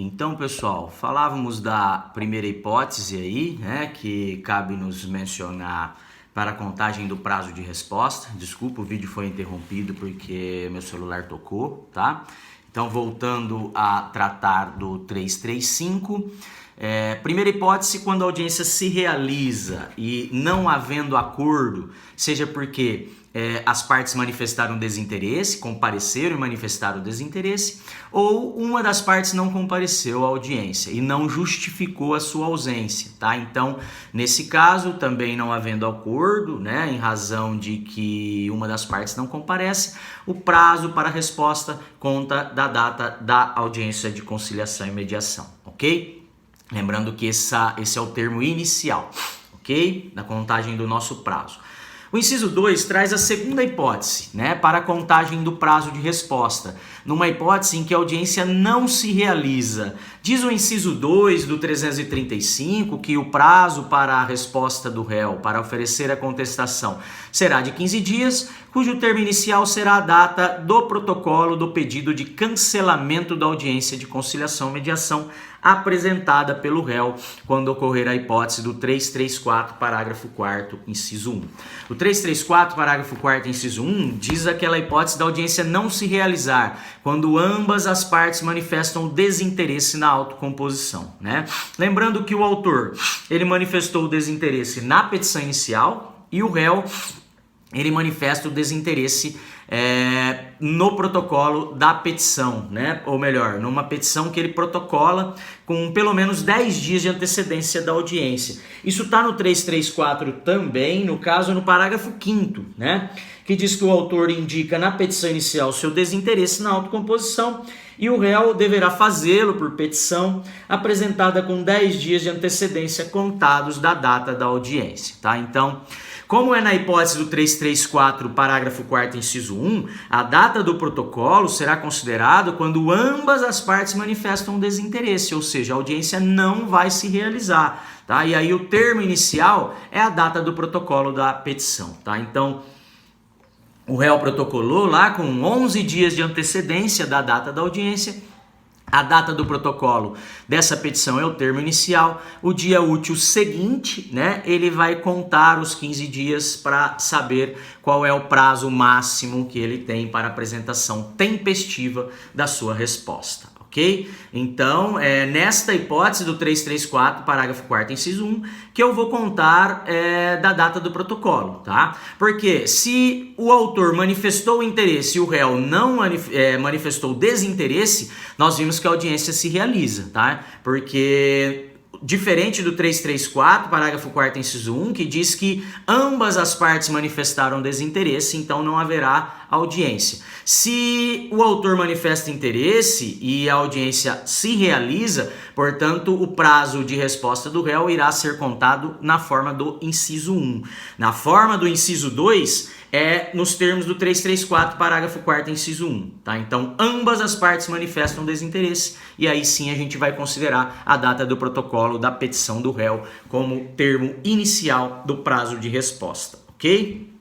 Então, pessoal, falávamos da primeira hipótese aí, né, que cabe nos mencionar para a contagem do prazo de resposta. Desculpa, o vídeo foi interrompido porque meu celular tocou, tá? Então, voltando a tratar do 335, primeira hipótese, quando a audiência se realiza e não havendo acordo, seja porque as partes manifestaram desinteresse, compareceram e manifestaram desinteresse, ou uma das partes não compareceu à audiência e não justificou a sua ausência, tá? Então, nesse caso, também não havendo acordo, né, em razão de que uma das partes não comparece, o prazo para a resposta conta da data da audiência de conciliação e mediação, ok? Lembrando que esse é o termo inicial, ok? Da contagem do nosso prazo. O inciso 2 traz a segunda hipótese, né, para a contagem do prazo de resposta, numa hipótese em que a audiência não se realiza. Diz o inciso 2 do 335 que o prazo para a resposta do réu para oferecer a contestação será de 15 dias, cujo termo inicial será a data do protocolo do pedido de cancelamento da audiência de conciliação e mediação apresentada pelo réu quando ocorrer a hipótese do 334, parágrafo 4º, inciso 1. O 334, parágrafo 4º, inciso 1, diz aquela hipótese da audiência não se realizar quando ambas as partes manifestam desinteresse na autocomposição, né? Lembrando que o autor, ele manifestou o desinteresse na petição inicial e o réu, ele manifesta o desinteresse no protocolo da petição, né? Ou melhor, numa petição que ele protocola com pelo menos 10 dias de antecedência da audiência. Isso está no 334 também, no caso, no parágrafo 5º, né? Que diz que o autor indica na petição inicial seu desinteresse na autocomposição e o réu deverá fazê-lo por petição apresentada com 10 dias de antecedência contados da data da audiência, tá? Então, como é na hipótese do 334, parágrafo 4º, inciso 1, a data do protocolo será considerada quando ambas as partes manifestam desinteresse, ou seja, a audiência não vai se realizar, tá? E aí o termo inicial é a data do protocolo da petição, tá? Então, o réu protocolou lá com 11 dias de antecedência da data da audiência. A data do protocolo dessa petição é o termo inicial. O dia útil seguinte, né, ele vai contar os 15 dias para saber qual é o prazo máximo que ele tem para apresentação tempestiva da sua resposta, ok? Então, nesta hipótese do 334, parágrafo 4º, inciso 1, que eu vou contar da data do protocolo, tá? Porque se o autor manifestou interesse e o réu não manifestou desinteresse, nós vimos que a audiência se realiza, tá? Porque diferente do 334, parágrafo 4º, inciso 1, que diz que ambas as partes manifestaram desinteresse, então não haverá audiência. Se o autor manifesta interesse e a audiência se realiza, portanto, o prazo de resposta do réu irá ser contado na forma do inciso 1. Na forma do inciso 2, nos termos do 334, parágrafo 4º, inciso 1, tá? Então, ambas as partes manifestam desinteresse e aí sim a gente vai considerar a data do protocolo da petição do réu como termo inicial do prazo de resposta, ok?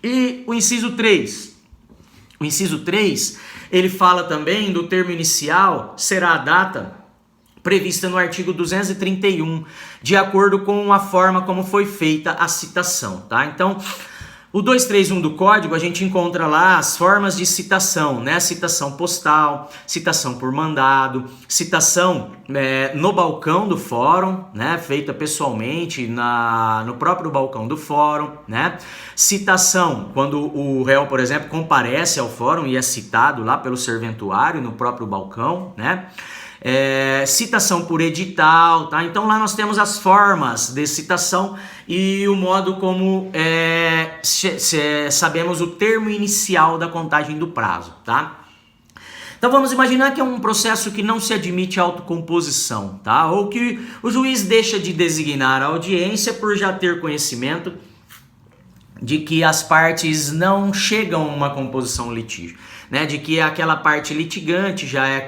E o inciso 3? O inciso 3, ele fala também do termo inicial, será a data prevista no artigo 231, de acordo com a forma como foi feita a citação, tá? Então, o 231 do Código, a gente encontra lá as formas de citação, né? Citação postal, citação por mandado, citação no balcão do fórum, né? Feita pessoalmente no próprio balcão do fórum, né? Citação quando o réu, por exemplo, comparece ao fórum e é citado lá pelo serventuário no próprio balcão, né? Citação por edital, tá? Então lá nós temos as formas de citação e o modo como sabemos o termo inicial da contagem do prazo, tá? Então vamos imaginar que é um processo que não se admite autocomposição, tá? Ou que o juiz deixa de designar a audiência por já ter conhecimento de que as partes não chegam a uma composição litígio, né? De que aquela parte litigante já é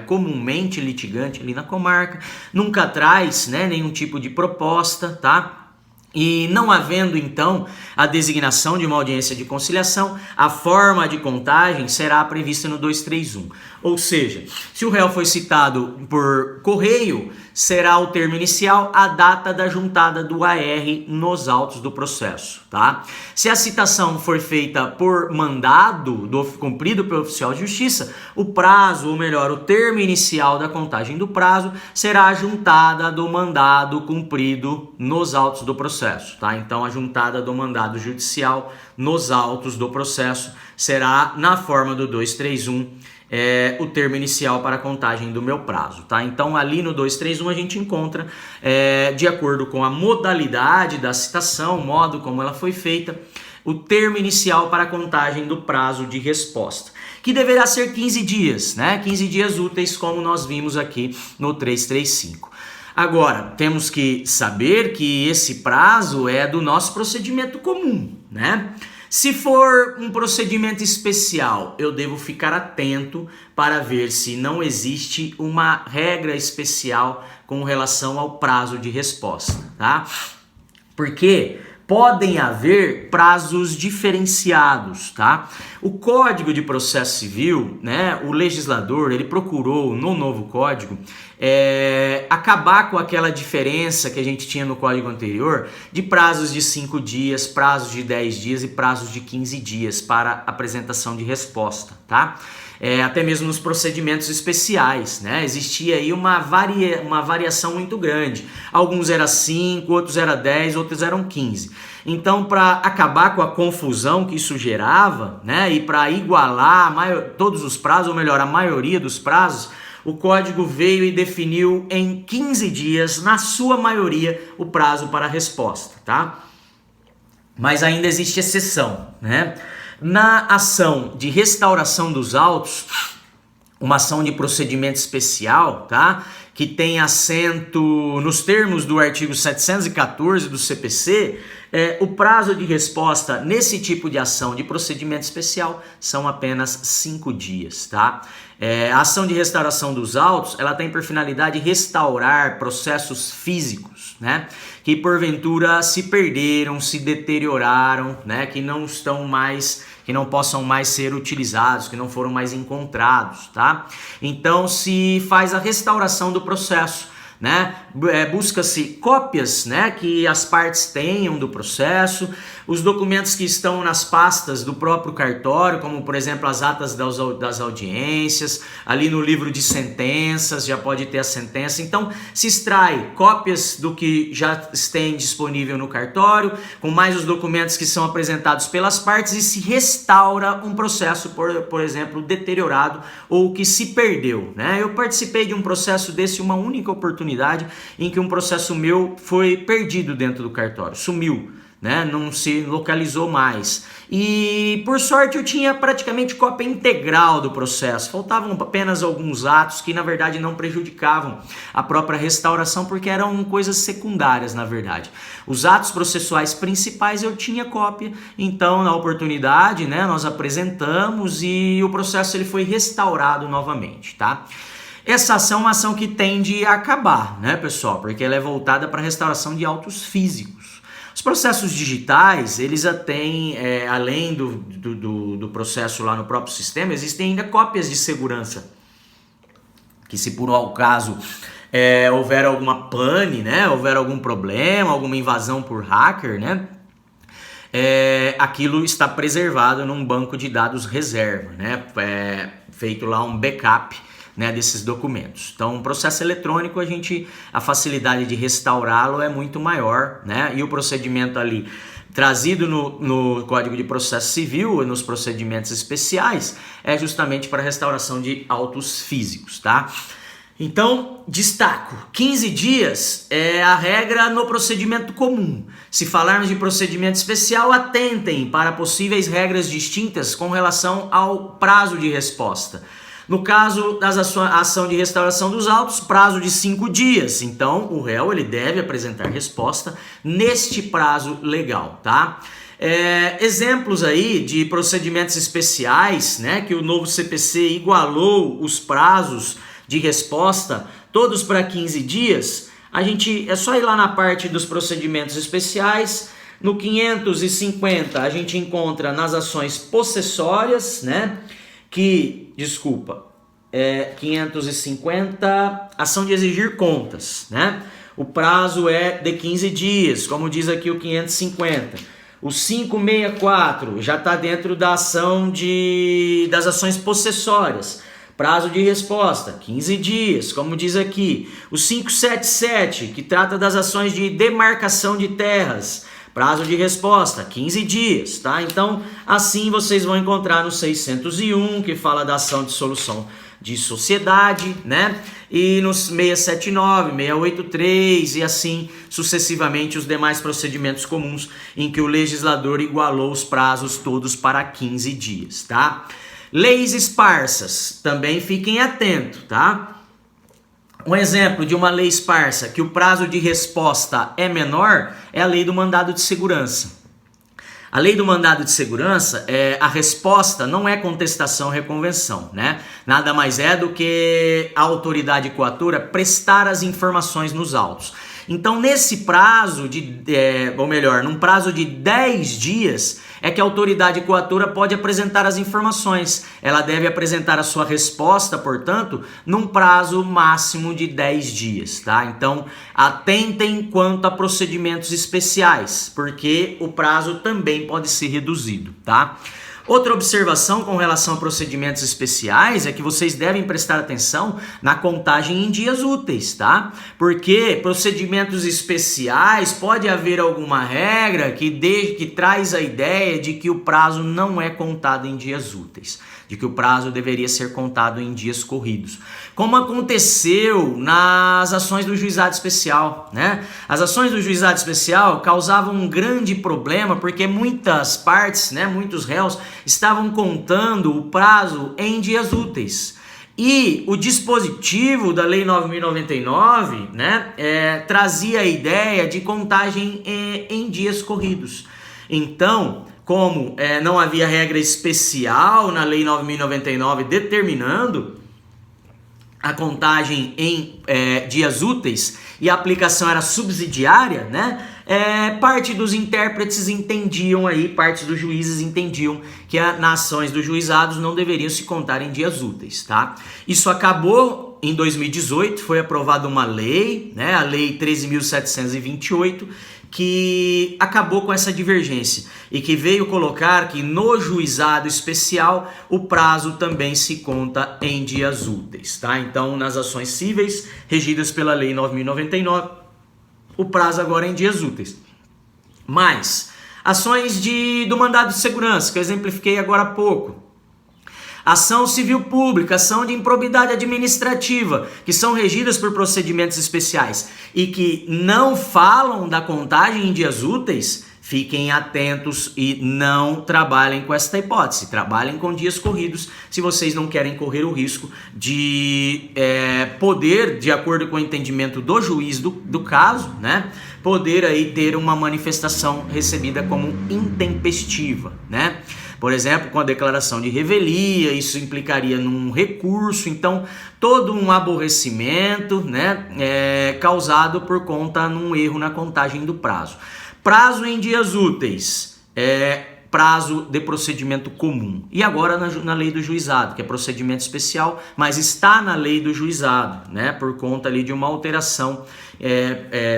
comumente litigante ali na comarca, nunca traz, né, nenhum tipo de proposta, tá? E não havendo, então, a designação de uma audiência de conciliação, a forma de contagem será prevista no 231. Ou seja, se o réu foi citado por correio, será o termo inicial a data da juntada do AR nos autos do processo, tá? Se a citação for feita por mandado cumprido pelo oficial de justiça, o prazo, ou melhor, o termo inicial da contagem do prazo será a juntada do mandado cumprido nos autos do processo, tá? Então a juntada do mandado judicial nos autos do processo será na forma do 231 o termo inicial para a contagem do meu prazo, tá? Então ali no 231 a gente encontra, de acordo com a modalidade da citação, o modo como ela foi feita, o termo inicial para a contagem do prazo de resposta, que deverá ser 15 dias, né? 15 dias úteis, como nós vimos aqui no 335. Agora, temos que saber que esse prazo é do nosso procedimento comum, né? Se for um procedimento especial, eu devo ficar atento para ver se não existe uma regra especial com relação ao prazo de resposta, tá? Porque podem haver prazos diferenciados, tá? O Código de Processo Civil, né, o legislador, ele procurou no novo código acabar com aquela diferença que a gente tinha no código anterior de prazos de 5 dias, prazos de 10 dias e prazos de 15 dias para apresentação de resposta, tá? Até mesmo nos procedimentos especiais, né? Existia aí uma variação muito grande. Alguns eram 5, outros eram 10, outros eram 15. Então, para acabar com a confusão que isso gerava, né? E para igualar todos os prazos, ou melhor, a maioria dos prazos, o código veio e definiu em 15 dias, na sua maioria, o prazo para a resposta, tá? Mas ainda existe exceção, né? Na ação de restauração dos autos, uma ação de procedimento especial, tá? Que tem assento nos termos do artigo 714 do CPC, o prazo de resposta nesse tipo de ação de procedimento especial são apenas 5 dias, tá? A ação de restauração dos autos, ela tem por finalidade restaurar processos físicos, né? Que porventura se perderam, se deterioraram, né? Que não possam mais ser utilizados, que não foram mais encontrados, tá? Então se faz a restauração do processo, né? Busca-se cópias, né, que as partes tenham do processo, os documentos que estão nas pastas do próprio cartório, como por exemplo as atas das audiências, ali no livro de sentenças já pode ter a sentença. Então se extrai cópias do que já tem disponível no cartório, com mais os documentos que são apresentados pelas partes, e se restaura um processo, por exemplo, deteriorado ou que se perdeu, né? Eu participei de um processo desse, uma única oportunidade, em que um processo meu foi perdido dentro do cartório, sumiu, né? Não se localizou mais. E por sorte eu tinha praticamente cópia integral do processo. Faltavam apenas alguns atos que na verdade não prejudicavam a própria restauração, porque eram coisas secundárias na verdade. Os atos processuais principais eu tinha cópia, então na oportunidade, né, nós apresentamos e o processo ele foi restaurado novamente, tá? Essa ação é uma ação que tende a acabar, né, pessoal? Porque ela é voltada para a restauração de autos físicos. Os processos digitais, eles já têm, além do processo lá no próprio sistema, existem ainda cópias de segurança. Que se por um caso houver alguma pane, né, houver algum problema, alguma invasão por hacker, né, aquilo está preservado num banco de dados reserva, né, feito lá um backup, né, desses documentos. Então, o processo eletrônico, a facilidade de restaurá-lo é muito maior, né? E o procedimento ali trazido no Código de Processo Civil, nos procedimentos especiais, é justamente para restauração de autos físicos, tá? Então, destaco, 15 dias é a regra no procedimento comum. Se falarmos de procedimento especial, atentem para possíveis regras distintas com relação ao prazo de resposta. No caso da ação de restauração dos autos, prazo de 5 dias. Então, o réu ele deve apresentar resposta neste prazo legal, tá? Exemplos aí de procedimentos especiais, né, que o novo CPC igualou os prazos de resposta, todos para 15 dias. é só ir lá na parte dos procedimentos especiais. No 550 a gente encontra nas ações possessórias, né? 550, ação de exigir contas, né? O prazo é de 15 dias, como diz aqui o 550. O 564 já está dentro da ação das ações possessórias. Prazo de resposta, 15 dias, como diz aqui. O 577, que trata das ações de demarcação de terras. Prazo de resposta, 15 dias, tá? Então, assim vocês vão encontrar no 601, que fala da ação de solução de sociedade, né? E nos 679, 683 e assim sucessivamente os demais procedimentos comuns em que o legislador igualou os prazos todos para 15 dias, tá? Leis esparsas, também fiquem atentos, tá? Um exemplo de uma lei esparsa que o prazo de resposta é menor é a lei do mandado de segurança. A lei do mandado de segurança, a resposta não é contestação ou reconvenção, né? Nada mais é do que a autoridade coatora prestar as informações nos autos. Então, nesse prazo num prazo de 10 dias, é que a autoridade coatora pode apresentar as informações. Ela deve apresentar a sua resposta, portanto, num prazo máximo de 10 dias, tá? Então, atentem quanto a procedimentos especiais, porque o prazo também pode ser reduzido, tá? Outra observação com relação a procedimentos especiais é que vocês devem prestar atenção na contagem em dias úteis, tá? Porque procedimentos especiais pode haver alguma regra que traz a ideia de que o prazo não é contado em dias úteis, de que o prazo deveria ser contado em dias corridos. Como aconteceu nas ações do juizado especial, né? As ações do juizado especial causavam um grande problema porque muitas partes, né, muitos réus estavam contando o prazo em dias úteis. E o dispositivo da Lei 9.099, né, trazia a ideia de contagem em dias corridos. Então, como não havia regra especial na Lei 9.099 determinando a contagem em dias úteis e a aplicação era subsidiária, né? Parte dos intérpretes entendiam aí, parte dos juízes entendiam que nas ações dos juizados não deveriam se contar em dias úteis, tá? Isso acabou em 2018, foi aprovada uma lei, né? A Lei 13.728, que acabou com essa divergência e que veio colocar que no juizado especial o prazo também se conta em dias úteis, tá? Então, nas ações cíveis regidas pela Lei 9.099, o prazo agora é em dias úteis. Mas, ações do mandado de segurança, que eu exemplifiquei agora há pouco, ação civil pública, ação de improbidade administrativa, que são regidas por procedimentos especiais e que não falam da contagem em dias úteis, fiquem atentos e não trabalhem com esta hipótese. Trabalhem com dias corridos se vocês não querem correr o risco de poder, de acordo com o entendimento do juiz do caso, né, poder aí ter uma manifestação recebida como intempestiva, né? Por exemplo, com a declaração de revelia, isso implicaria num recurso, então todo um aborrecimento, né, causado por conta num erro na contagem do prazo. Prazo em dias úteis, prazo de procedimento comum. E agora na lei do juizado, que é procedimento especial, mas está na lei do juizado, né, por conta ali de uma alteração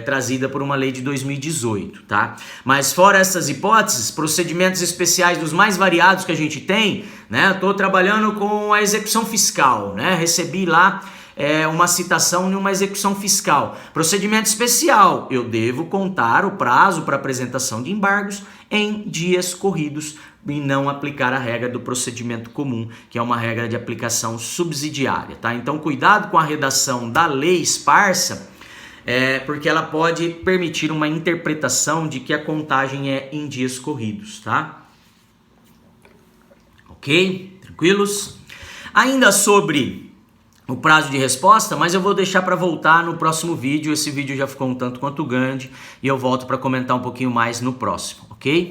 trazida por uma lei de 2018, tá? Mas fora essas hipóteses, procedimentos especiais dos mais variados que a gente tem, né? Estou trabalhando com a execução fiscal, né? Recebi lá uma citação em uma execução fiscal. Procedimento especial, eu devo contar o prazo para apresentação de embargos em dias corridos e não aplicar a regra do procedimento comum, que é uma regra de aplicação subsidiária, tá? Então, cuidado com a redação da lei esparsa, porque ela pode permitir uma interpretação de que a contagem é em dias corridos, tá? Ok? Tranquilos? Ainda sobre o prazo de resposta, mas eu vou deixar para voltar no próximo vídeo. Esse vídeo já ficou um tanto quanto grande e eu volto para comentar um pouquinho mais no próximo, ok?